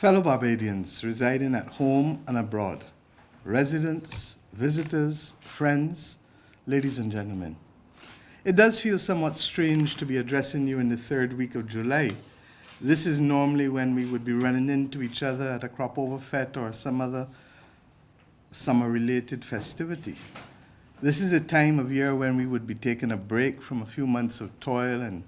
Fellow Barbadians residing at home and abroad, residents, visitors, friends, ladies and gentlemen, it does feel somewhat strange to be addressing you in the third week of July. This is normally when we would be running into each other at a crop over fete or some other summer-related festivity. This is a time of year when we would be taking a break from a few months of toil and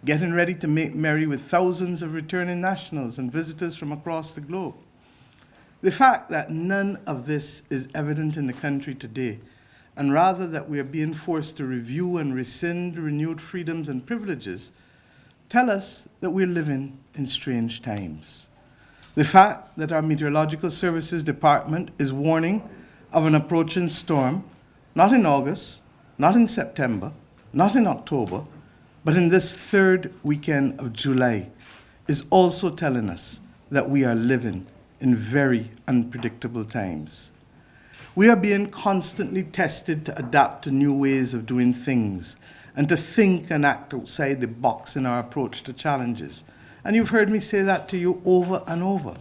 getting ready to make merry with thousands of returning nationals and visitors from across the globe. The fact that none of this is evident in the country today, and rather that we are being forced to review and rescind renewed freedoms and privileges, tell us that we're living in strange times. The fact that our Meteorological Services Department is warning of an approaching storm, not in August, not in September, not in October, but in this third weekend of July, is also telling us that we are living in very unpredictable times. We are being constantly tested to adapt to new ways of doing things and to think and act outside the box in our approach to challenges. And you've heard me say that to you over and over.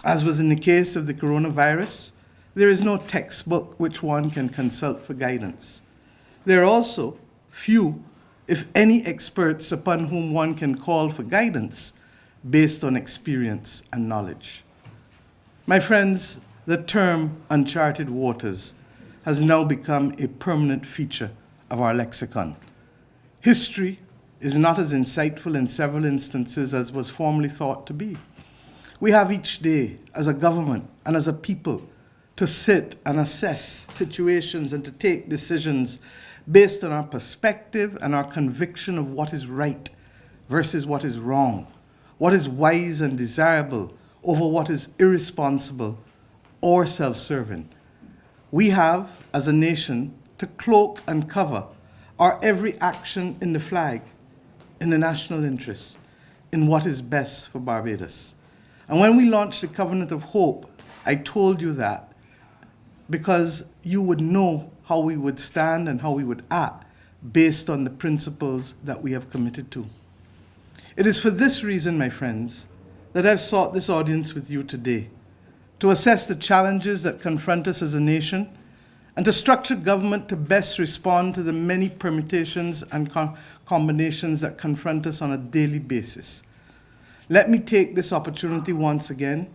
As was in the case of the coronavirus, there is no textbook which one can consult for guidance. There are also few, if any, experts upon whom one can call for guidance based on experience and knowledge. My friends, the term uncharted waters has now become a permanent feature of our lexicon. History is not as insightful in several instances as was formerly thought to be. We have each day, as a government and as a people, to sit and assess situations and to take decisions based on our perspective and our conviction of what is right versus what is wrong, what is wise and desirable over what is irresponsible or self-serving. We have, as a nation, to cloak and cover our every action in the flag, in the national interest, in what is best for Barbados. And when we launched the Covenant of Hope, I told you that because you would know how we would stand and how we would act based on the principles that we have committed to. It is for this reason, my friends, that I've sought this audience with you today, to assess the challenges that confront us as a nation and to structure government to best respond to the many permutations and combinations that confront us on a daily basis. Let me take this opportunity once again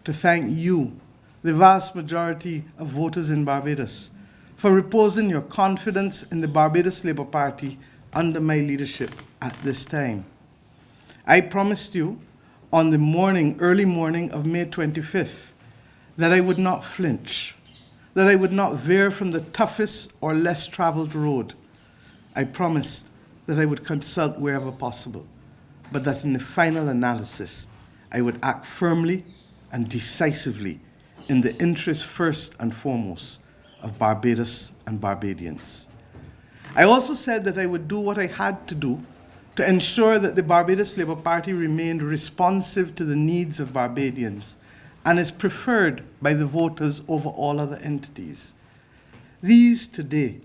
to thank you, the vast majority of voters in Barbados, for reposing your confidence in the Barbados Labour Party under my leadership at this time. I promised you on the early morning of May 25th, that I would not flinch, that I would not veer from the toughest or less traveled road. I promised that I would consult wherever possible, but that in the final analysis, I would act firmly and decisively in the interest first and foremost of Barbados and Barbadians. I also said that I would do what I had to do to ensure that the Barbados Labour Party remained responsive to the needs of Barbadians and is preferred by the voters over all other entities. These today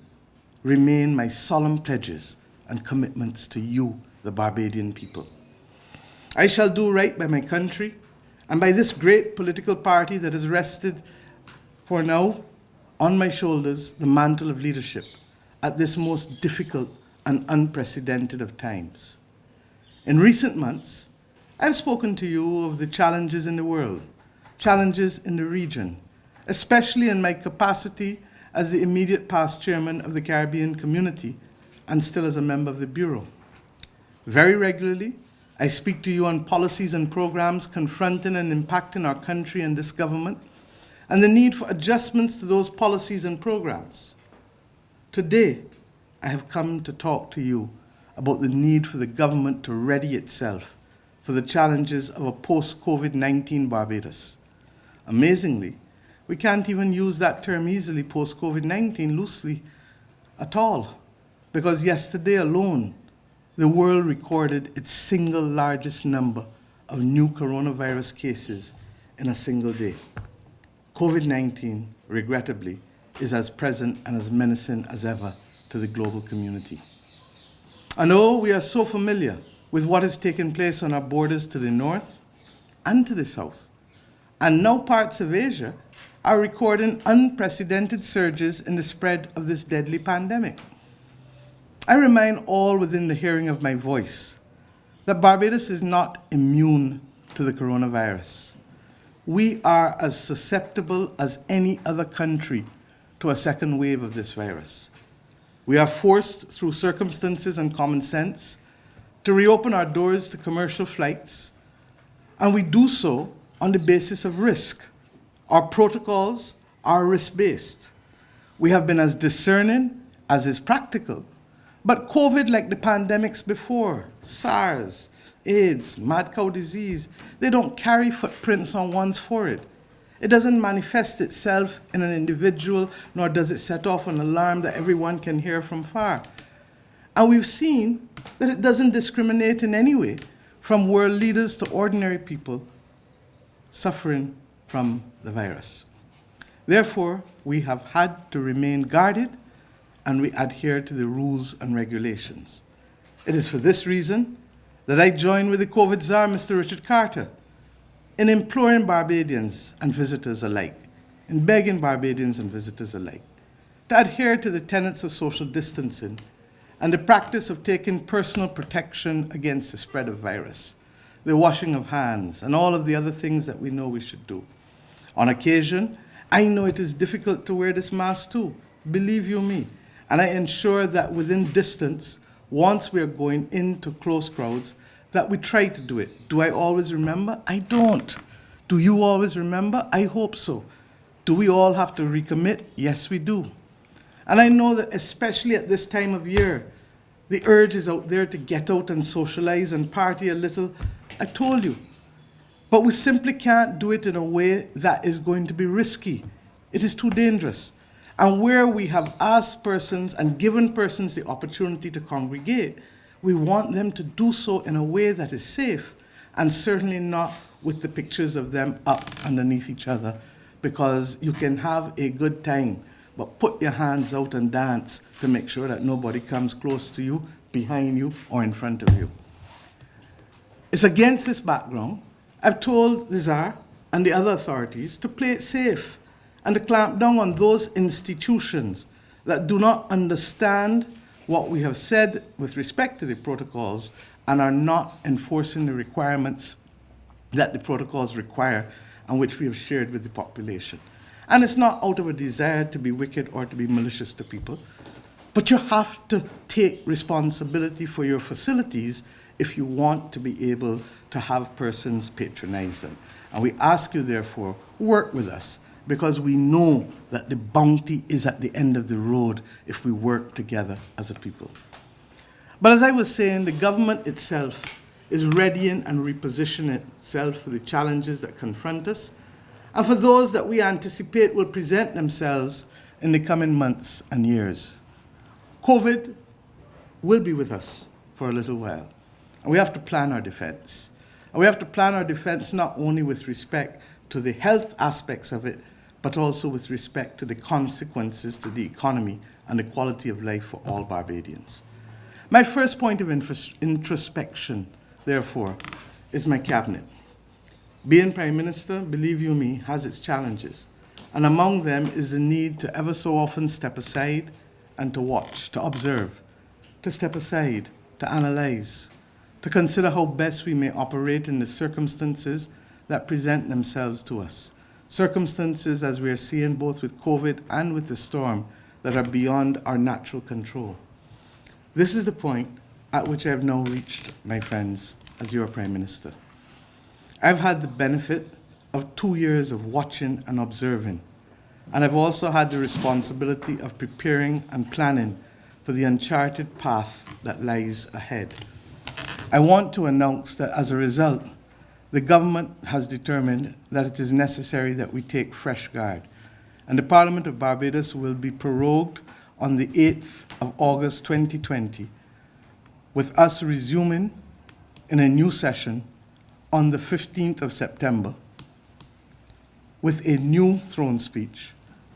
remain my solemn pledges and commitments to you, the Barbadian people. I shall do right by my country and by this great political party that has rested for now on my shoulders the mantle of leadership at this most difficult and unprecedented of times. In recent months, I've spoken to you of the challenges in the world, challenges in the region, especially in my capacity as the immediate past chairman of the Caribbean community and still as a member of the Bureau. Very regularly, I speak to you on policies and programs confronting and impacting our country and this government, and the need for adjustments to those policies and programs. Today, I have come to talk to you about the need for the government to ready itself for the challenges of a post-COVID-19 Barbados. Amazingly, we can't even use that term easily, post-COVID-19, loosely at all, because yesterday alone, the world recorded its single largest number of new coronavirus cases in a single day. COVID-19, regrettably, is as present and as menacing as ever to the global community. And oh, we are so familiar with what has taken place on our borders to the north and to the south, and now parts of Asia are recording unprecedented surges in the spread of this deadly pandemic. I remind all within the hearing of my voice that Barbados is not immune to the coronavirus. We are as susceptible as any other country to a second wave of this virus. We are forced through circumstances and common sense to reopen our doors to commercial flights, and we do so on the basis of risk. Our protocols are risk-based. We have been as discerning as is practical, but COVID, like the pandemics before, SARS, AIDS, mad cow disease, they don't carry footprints on one's forehead. It doesn't manifest itself in an individual, nor does it set off an alarm that everyone can hear from far. And we've seen that it doesn't discriminate in any way from world leaders to ordinary people suffering from the virus. Therefore, we have had to remain guarded and we adhere to the rules and regulations. It is for this reason that I join with the COVID czar, Mr. Richard Carter, in imploring Barbadians and visitors alike, in begging Barbadians and visitors alike, to adhere to the tenets of social distancing and the practice of taking personal protection against the spread of virus, the washing of hands, and all of the other things that we know we should do. On occasion, I know it is difficult to wear this mask too, believe you me, and I ensure that within distance, once we are going into close crowds, that we try to do it. Do I always remember? I don't. Do you always remember? I hope so. Do we all have to recommit? Yes, we do. And I know that especially at this time of year, the urge is out there to get out and socialize and party a little. I told you. But we simply can't do it in a way that is going to be risky. It is too dangerous. And where we have asked persons and given persons the opportunity to congregate, we want them to do so in a way that is safe, and certainly not with the pictures of them up underneath each other, because you can have a good time, but put your hands out and dance to make sure that nobody comes close to you, behind you, or in front of you. It's against this background, I've told the Tsar and the other authorities to play it safe and to clamp down on those institutions that do not understand what we have said with respect to the protocols and are not enforcing the requirements that the protocols require and which we have shared with the population. And it's not out of a desire to be wicked or to be malicious to people, but you have to take responsibility for your facilities if you want to be able to have persons patronize them. And we ask you, therefore, work with us, because we know that the bounty is at the end of the road if we work together as a people. But as I was saying, the government itself is readying and repositioning itself for the challenges that confront us, and for those that we anticipate will present themselves in the coming months and years. COVID will be with us for a little while, and we have to plan our defense. And we have to plan our defense not only with respect to the health aspects of it, but also with respect to the consequences to the economy and the quality of life for all Barbadians. My first point of introspection, therefore, is my cabinet. Being Prime Minister, believe you me, has its challenges, and among them is the need to ever so often step aside and to watch, to observe, to step aside, to analyze, to consider how best we may operate in the circumstances that present themselves to us. Circumstances, as we are seeing both with COVID and with the storm, that are beyond our natural control. This is the point at which I have now reached, my friends, as your Prime Minister. I've had the benefit of 2 years of watching and observing, and I've also had the responsibility of preparing and planning for the uncharted path that lies ahead. I want to announce that as a result, the government has determined that it is necessary that we take fresh guard, and the Parliament of Barbados will be prorogued on the 8th of August 2020, with us resuming in a new session on the 15th of September, with a new throne speech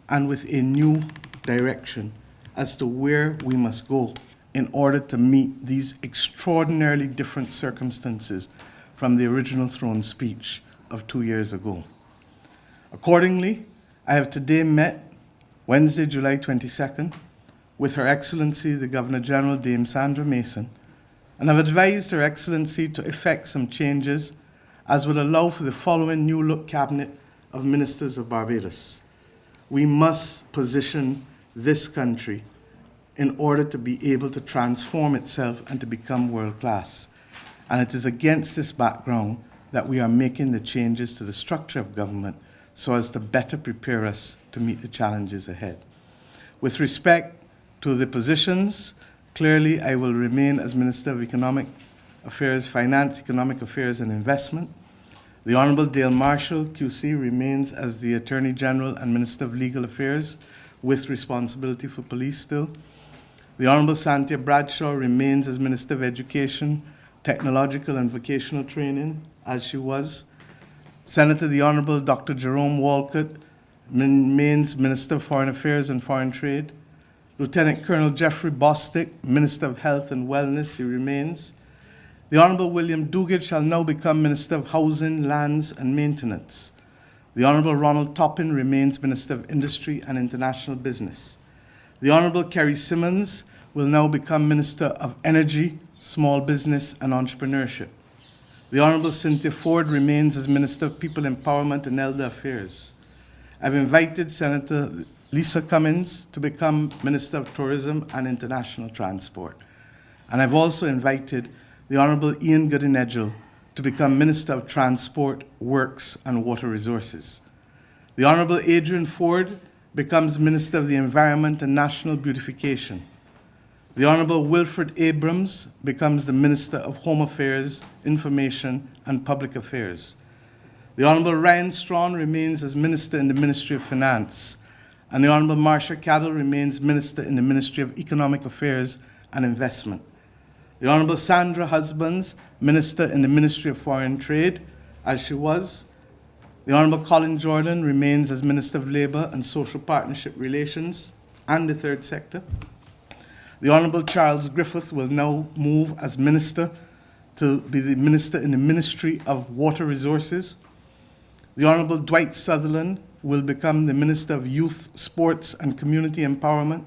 and with a new direction as to where we must go in order to meet these extraordinarily different circumstances from the original throne speech of 2 years ago. Accordingly, I have today met, Wednesday, July 22nd, with Her Excellency the Governor-General, Dame Sandra Mason, and have advised Her Excellency to effect some changes as would allow for the following new-look cabinet of ministers of Barbados. We must position this country in order to be able to transform itself and to become world-class. And it is against this background that we are making the changes to the structure of government so as to better prepare us to meet the challenges ahead. With respect to the positions, clearly I will remain as Minister of Economic Affairs, Finance, Economic Affairs and Investment. The Honourable Dale Marshall, QC, remains as the Attorney General and Minister of Legal Affairs with responsibility for police still. The Honourable Santia Bradshaw remains as Minister of Education, Technological and Vocational Training, as she was. Senator the Honourable Dr. Jerome Walcott remains Minister of Foreign Affairs and Foreign Trade. Lieutenant Colonel Jeffrey Bostic, Minister of Health and Wellness, he remains. The Honourable William Duguid shall now become Minister of Housing, Lands and Maintenance. The Honourable Ronald Toppin remains Minister of Industry and International Business. The Honourable Kerry Simmons will now become Minister of Energy, Small Business and Entrepreneurship. The Honourable Cynthia Ford remains as Minister of People Empowerment and Elder Affairs. I've invited Senator Lisa Cummins to become Minister of Tourism and International Transport. And I've also invited the Honourable Ian Goodinedgell to become Minister of Transport, Works and Water Resources. The Honourable Adrian Ford becomes Minister of the Environment and National Beautification. The Honourable Wilfred Abrams becomes the Minister of Home Affairs, Information and Public Affairs. The Honourable Ryan Strawn remains as Minister in the Ministry of Finance, and the Honourable Marcia Cadell remains Minister in the Ministry of Economic Affairs and Investment. The Honourable Sandra Husbands, Minister in the Ministry of Foreign Trade, as she was. The Honourable Colin Jordan remains as Minister of Labour and Social Partnership Relations and the Third Sector. The Honourable Charles Griffith will now move as Minister to be the Minister in the Ministry of Water Resources. The Honourable Dwight Sutherland will become the Minister of Youth, Sports and Community Empowerment.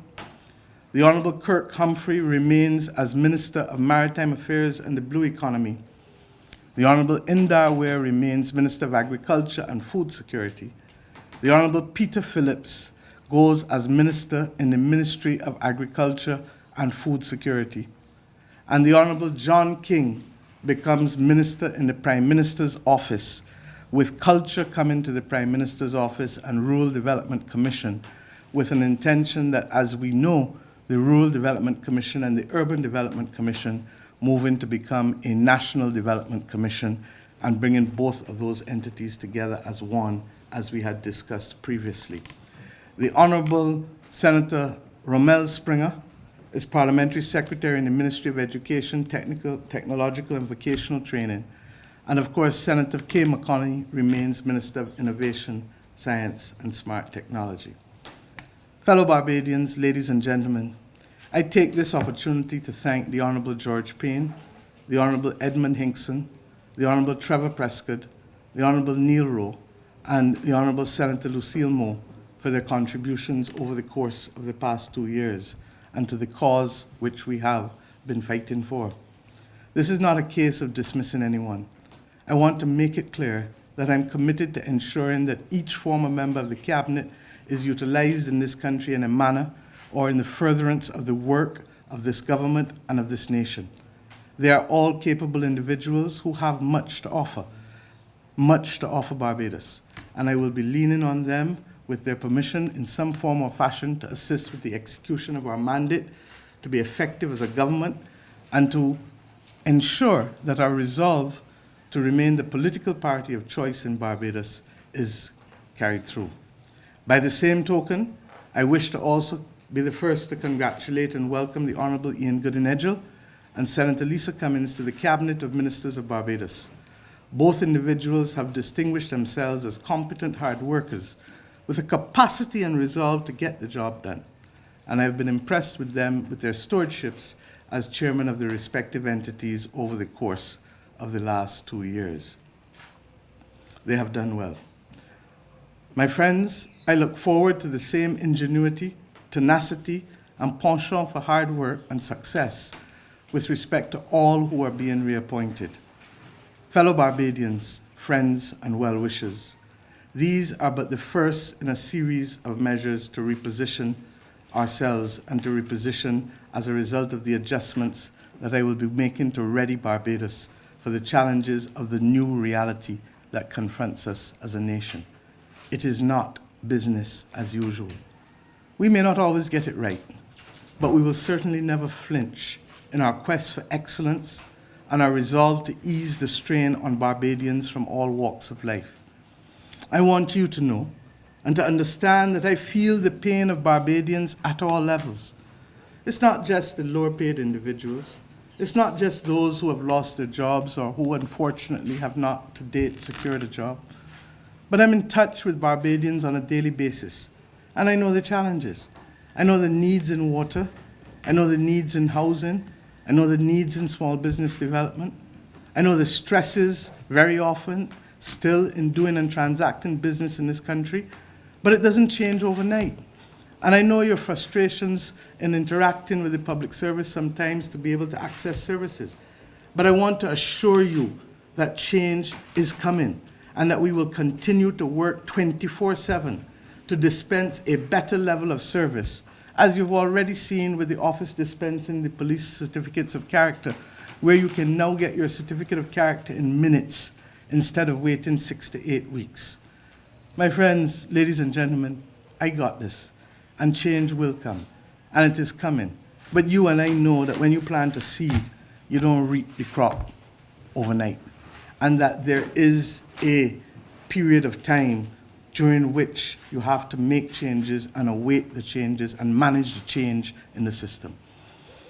The Honourable Kirk Humphrey remains as Minister of Maritime Affairs and the Blue Economy. The Honourable Indar Ware remains Minister of Agriculture and Food Security. The Honourable Peter Phillips goes as Minister in the Ministry of Agriculture and Food Security. And the Honourable John King becomes Minister in the Prime Minister's Office, with Culture coming to the Prime Minister's Office and Rural Development Commission, with an intention that, as we know, the Rural Development Commission and the Urban Development Commission moving to become a National Development Commission and bringing both of those entities together as one, as we had discussed previously. The Honourable Senator Rommel Springer is Parliamentary Secretary in the Ministry of Education, Technological and Vocational Training. And of course, Senator Kay McConney remains Minister of Innovation, Science and Smart Technology. Fellow Barbadians, ladies and gentlemen, I take this opportunity to thank the Honourable George Payne, the Honourable Edmund Hinkson, the Honourable Trevor Prescott, the Honourable Neil Rowe, and the Honourable Senator Lucille Moore for their contributions over the course of the past 2 years and to the cause which we have been fighting for. This is not a case of dismissing anyone. I want to make it clear that I'm committed to ensuring that each former member of the Cabinet is utilised in this country in a manner or in the furtherance of the work of this government and of this nation. They are all capable individuals who have much to offer Barbados, and I will be leaning on them with their permission in some form or fashion to assist with the execution of our mandate, to be effective as a government, and to ensure that our resolve to remain the political party of choice in Barbados is carried through. By the same token, I wish to also be the first to congratulate and welcome the Honourable Ian Goodinedgell and Senator Lisa Cummins to the Cabinet of Ministers of Barbados. Both individuals have distinguished themselves as competent hard workers with a capacity and resolve to get the job done, and I have been impressed with them with their stewardships as chairman of the respective entities over the course of the last 2 years. They have done well. My friends, I look forward to the same ingenuity, tenacity, and penchant for hard work and success with respect to all who are being reappointed. Fellow Barbadians, friends, and well-wishers, these are but the first in a series of measures to reposition ourselves and to reposition as a result of the adjustments that I will be making to ready Barbados for the challenges of the new reality that confronts us as a nation. It is not business as usual. We may not always get it right, but we will certainly never flinch in our quest for excellence and our resolve to ease the strain on Barbadians from all walks of life. I want you to know and to understand that I feel the pain of Barbadians at all levels. It's not just the lower paid individuals. It's not just those who have lost their jobs or who unfortunately have not to date secured a job. But I'm in touch with Barbadians on a daily basis, and I know the challenges. I know the needs in water. I know the needs in housing. I know the needs in small business development. I know the stresses very often still in doing and transacting business in this country, but it doesn't change overnight. And I know your frustrations in interacting with the public service sometimes to be able to access services. But I want to assure you that change is coming and that we will continue to work 24/7 to dispense a better level of service, as you've already seen with the office dispensing the police certificates of character, where you can now get your certificate of character in minutes instead of waiting 6 to 8 weeks. My friends, ladies and gentlemen, I got this, and change will come, and it is coming. But you and I know that when you plant a seed, you don't reap the crop overnight, and that there is a period of time during which you have to make changes and await the changes and manage the change in the system.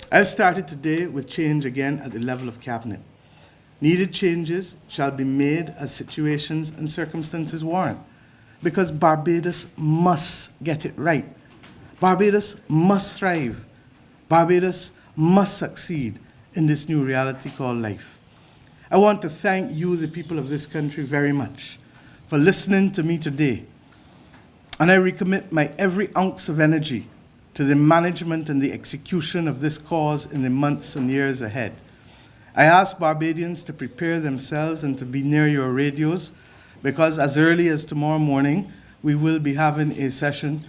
I've started today with change again at the level of cabinet. Needed changes shall be made as situations and circumstances warrant, because Barbados must get it right. Barbados must thrive. Barbados must succeed in this new reality called life. I want to thank you, the people of this country, very much for listening to me today. And I recommit my every ounce of energy to the management and the execution of this cause in the months and years ahead. I ask Barbadians to prepare themselves and to be near your radios, because as early as tomorrow morning, we will be having a session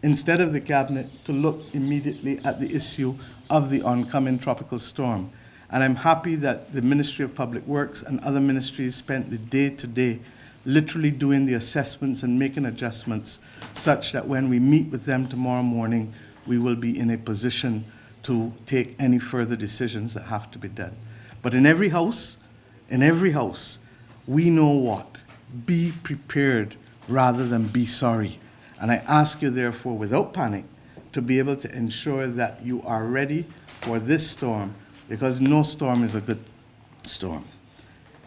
instead of the cabinet to look immediately at the issue of the oncoming tropical storm. And I'm happy that the Ministry of Public Works and other ministries spent the day today literally doing the assessments and making adjustments such that when we meet with them tomorrow morning, we will be in a position to take any further decisions that have to be done. But in every house, we know what? Be prepared rather than be sorry. And I ask you, therefore, without panic, to be able to ensure that you are ready for this storm, because no storm is a good storm.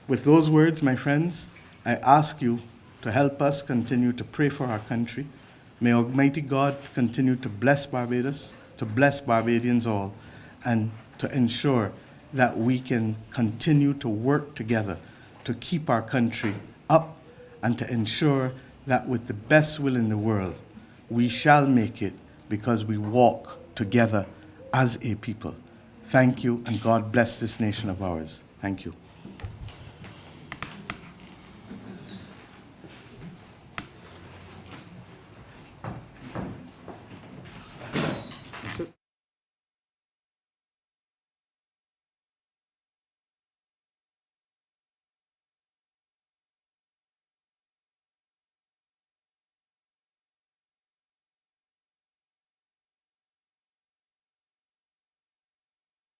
With those words, my friends, I ask you to help us continue to pray for our country. May Almighty God continue to bless Barbados, to bless Barbadians all, and to ensure that we can continue to work together to keep our country up and to ensure that with the best will in the world, we shall make it because we walk together as a people. Thank you, and God bless this nation of ours. Thank you.